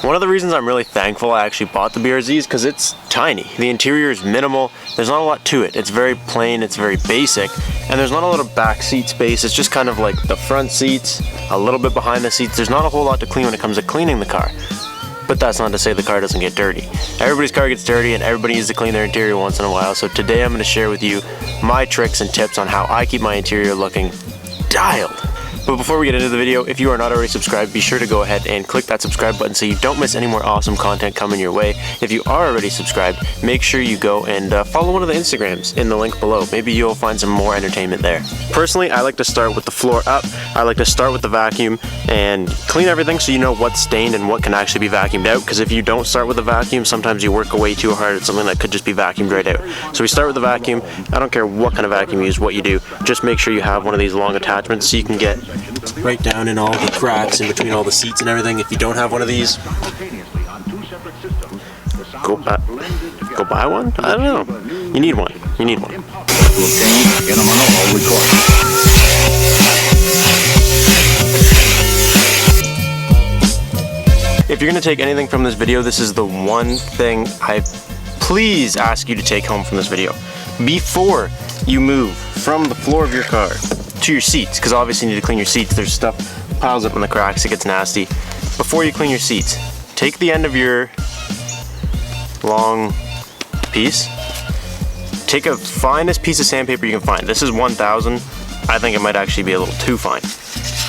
One of the reasons I'm really thankful I actually bought the BRZ is because it's tiny. The interior is minimal, there's not a lot to it. It's very plain, it's very basic, and there's not a lot of back seat space. It's just kind of like the front seats, a little bit behind the seats. There's not a whole lot to clean when it comes to cleaning the car. But that's not to say the car doesn't get dirty. Everybody's car gets dirty and everybody needs to clean their interior once in a while. So today I'm going to share with you my tricks and tips on how I keep my interior looking dialed. But before we get into the video, if you are not already subscribed, be sure to go ahead and click that subscribe button so you don't miss any more awesome content coming your way. If you are already subscribed, make sure you go and follow one of the Instagrams in the link below. Maybe you'll find some more entertainment there. Personally, I like to start with the floor up. I like to start with the vacuum and clean everything so you know what's stained and what can actually be vacuumed out. Because if you don't start with the vacuum, sometimes you work way too hard at something that could just be vacuumed right out. So we start with the vacuum. I don't care what kind of vacuum you use, what you do. Just make sure you have one of these long attachments so you can get right down in all the cracks in between all the seats and everything. If you don't have one of these, go buy one? I don't know. You need one. You need one. If you're going to take anything from this video, this is the one thing I please ask you to take home from this video. Before you move from the floor of your car to your seats, because obviously you need to clean your seats, there's stuff piles up in the cracks, it gets nasty. Before you clean your seats, take the end of your long piece, take a finest piece of sandpaper you can find. This is 1000. I think it might actually be a little too fine.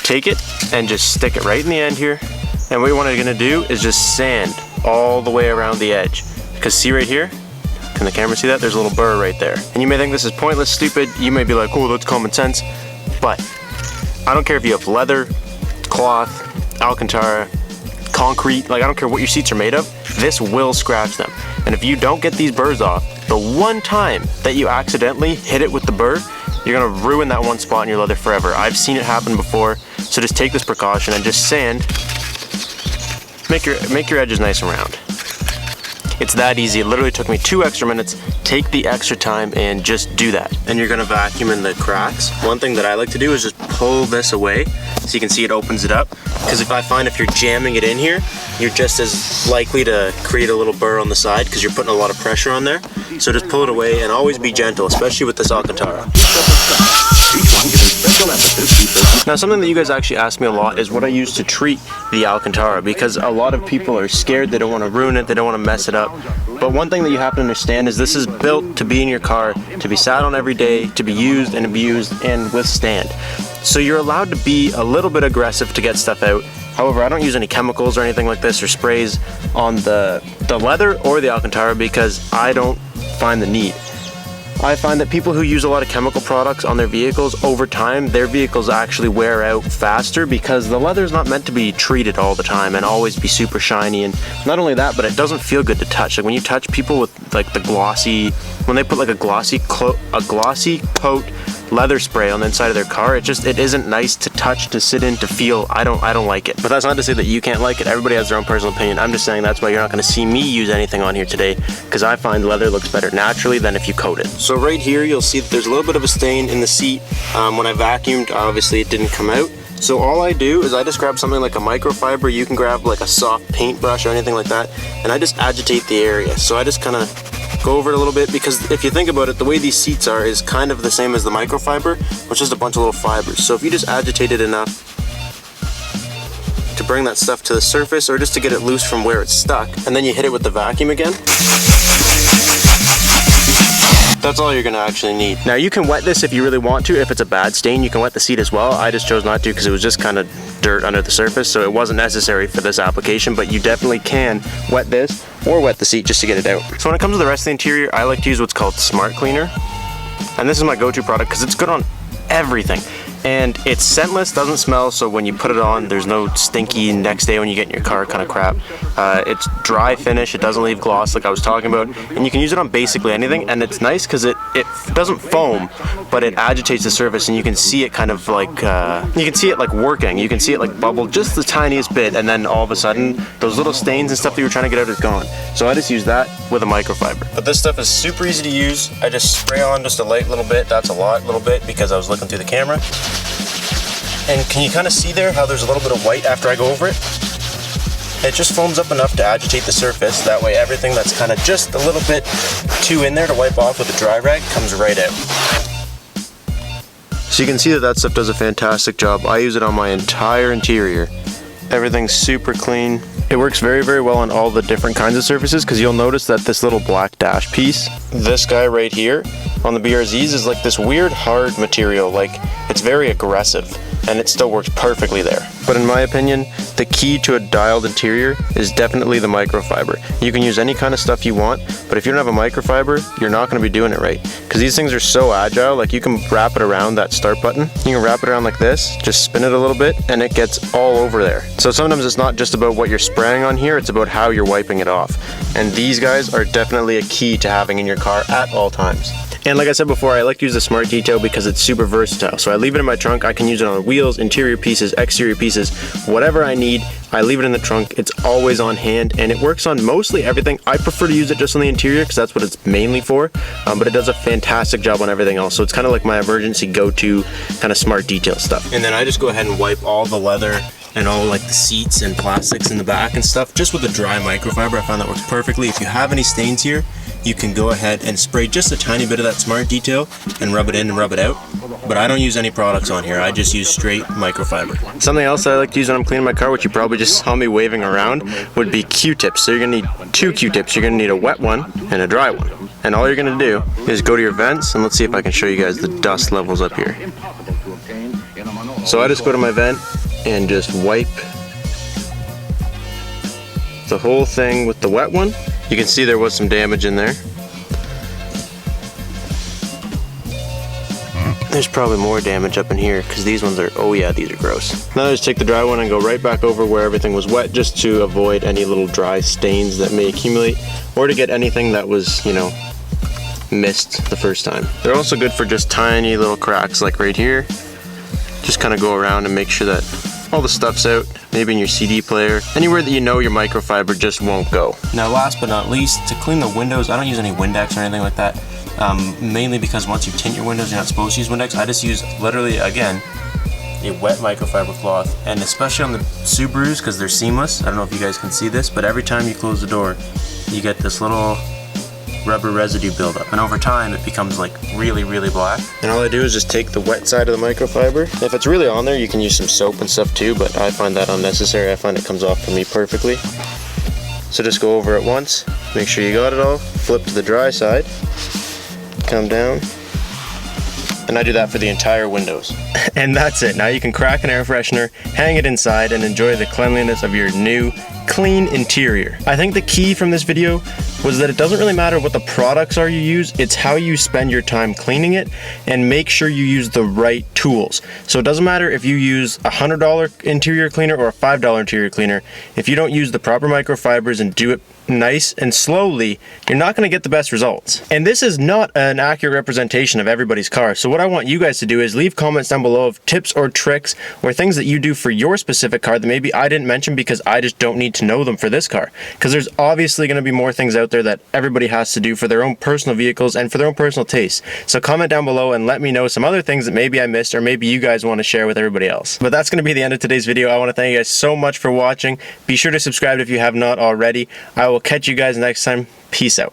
Take it and just stick it right in the end here, and what we're gonna do is just sand all the way around the edge. Because see right here, can the camera see that? There's a little burr right there. And you may think this is pointless, stupid. You may be like, oh, that's common sense. But I don't care if you have leather, cloth, alcantara, concrete, like I don't care what your seats are made of, this will scratch them. And if you don't get these burrs off, the one time that you accidentally hit it with the burr, you're gonna ruin that one spot in your leather forever. I've seen it happen before, so just take this precaution and just sand, make your edges nice and round. It's that easy. It literally took me 2 extra minutes. Take the extra time and just do that. And you're gonna vacuum in the cracks. One thing that I like to do is just pull this away so you can see it opens it up. Because if I find if you're jamming it in here, you're just as likely to create a little burr on the side because you're putting a lot of pressure on there. So just pull it away and always be gentle, especially with this alcantara. Now something that you guys actually ask me a lot is what I use to treat the alcantara, because a lot of people are scared, they don't want to ruin it, they don't want to mess it up. But one thing that you have to understand is this is built to be in your car, to be sat on every day, to be used and abused and withstand. So you're allowed to be a little bit aggressive to get stuff out. However, I don't use any chemicals or anything like this or sprays on the leather or the alcantara because I don't find the need. I find that people who use a lot of chemical products on their vehicles, over time, their vehicles actually wear out faster because the leather is not meant to be treated all the time and always be super shiny. And not only that, but it doesn't feel good to touch. Like when you touch people with like the glossy, when they put like a glossy coat leather spray on the inside of their car, it isn't nice to touch, to sit in, to feel. I don't like it. But that's not to say that you can't like it. Everybody has their own personal opinion. I'm just saying that's why you're not going to see me use anything on here today, because I find leather looks better naturally than if you coat it. So right here you'll see that there's a little bit of a stain in the seat. When I vacuumed, obviously it didn't come out. So all I do is I just grab something like a microfiber. You can grab like a soft paintbrush or anything like that, and I just agitate the area. So I just kind of go over it a little bit, because if you think about it, the way these seats are is kind of the same as the microfiber, which is a bunch of little fibers. So if you just agitate it enough to bring that stuff to the surface, or just to get it loose from where it's stuck, and then you hit it with the vacuum again, that's all you're gonna actually need. Now you can wet this if you really want to. If it's a bad stain, you can wet the seat as well. I just chose not to because it was just kind of dirt under the surface, so it wasn't necessary for this application, but you definitely can wet this or wet the seat just to get it out. So when it comes to the rest of the interior, I like to use what's called Smart Cleaner. And this is my go-to product because it's good on everything. And it's scentless, doesn't smell, so when you put it on, there's no stinky next day when you get in your car kind of crap. It's dry finish, it doesn't leave gloss like I was talking about, and you can use it on basically anything, and it's nice because it doesn't foam, but it agitates the surface, and you can see it kind of like, you can see it like working, you can see it like bubble just the tiniest bit, and then all of a sudden, those little stains and stuff that you were trying to get out is gone. So I just use that with a microfiber. But this stuff is super easy to use. I just spray on just a light little bit, that's a little bit, because I was looking through the camera. And can you kind of see there how there's a little bit of white after I go over it? It just foams up enough to agitate the surface. That way everything that's kind of just a little bit too in there to wipe off with a dry rag comes right out. So you can see that that stuff does a fantastic job. I use it on my entire interior. Everything's super clean. It works very, very well on all the different kinds of surfaces, because you'll notice that this little black dash piece, this guy right here on the BRZs, is like this weird hard material. Like, it's very aggressive, and it still works perfectly there. But in my opinion, the key to a dialed interior is definitely the microfiber. You can use any kind of stuff you want, but if you don't have a microfiber, you're not going to be doing it right. Because these things are so agile. Like, you can wrap it around that start button. You can wrap it around like this, just spin it a little bit, and it gets all over there. So sometimes it's not just about what you're spraying on here, it's about how you're wiping it off. And these guys are definitely a key to having in your car at all times. And like I said before, I like to use the Smart Detail because it's super versatile. So I leave it in my trunk. I can use it on wheels, interior pieces, exterior pieces, whatever I need. I leave it in the trunk. It's always on hand, and it works on mostly everything. I prefer to use it just on the interior because that's what it's mainly for, but it does a fantastic job on everything else. So it's kind of like my emergency go-to kind of Smart Detail stuff. And then I just go ahead and wipe all the leather and all like the seats and plastics in the back and stuff just with a dry microfiber. I found that works perfectly. If you have any stains here, you can go ahead and spray just a tiny bit of that Smart Detail and rub it in and rub it out. But I don't use any products on here. I just use straight microfiber. Something else that I like to use when I'm cleaning my car, which you probably just saw me waving around, would be Q-tips. So you're gonna need 2 Q-tips. You're gonna need a wet one and a dry one. And all you're gonna do is go to your vents, and let's see if I can show you guys the dust levels up here. So I just go to my vent and just wipe the whole thing with the wet one. You can see there was some damage in there. There's probably more damage up in here because these ones are, oh yeah, these are gross. Now I just take the dry one and go right back over where everything was wet, just to avoid any little dry stains that may accumulate, or to get anything that was, you know, missed the first time. They're also good for just tiny little cracks like right here. Just kind of go around and make sure that all the stuff's out, maybe in your CD player, anywhere that you know your microfiber just won't go. Now last but not least, to clean the windows, I don't use any Windex or anything like that, mainly because once you tint your windows, you're not supposed to use Windex. I just use, literally, again, a wet microfiber cloth, and especially on the Subarus, because they're seamless. I don't know if you guys can see this, but every time you close the door, you get this little rubber residue buildup, and over time it becomes like really, really black. And all I do is just take the wet side of the microfiber. If it's really on there, you can use some soap and stuff too, but I find that unnecessary. I find it comes off for me perfectly. So just go over it once, make sure you got it all, flip to the dry side, come down, and I do that for the entire windows. And that's it. Now you can crack an air freshener, hang it inside, and enjoy the cleanliness of your new clean interior. I think the key from this video was that it doesn't really matter what the products are you use, it's how you spend your time cleaning it, and make sure you use the right tools. So it doesn't matter if you use a $100 interior cleaner or a $5 interior cleaner. If you don't use the proper microfibers and do it nice and slowly, you're not going to get the best results. And this is not an accurate representation of everybody's car. So what I want you guys to do is leave comments down below of tips or tricks or things that you do for your specific car that maybe I didn't mention because I just don't need to know them for this car. Because there's obviously going to be more things out there that everybody has to do for their own personal vehicles and for their own personal tastes. So comment down below and let me know some other things that maybe I missed or maybe you guys want to share with everybody else. But that's going to be the end of today's video. I want to thank you guys so much for watching. Be sure to subscribe if you have not already. I will catch you guys next time. Peace out.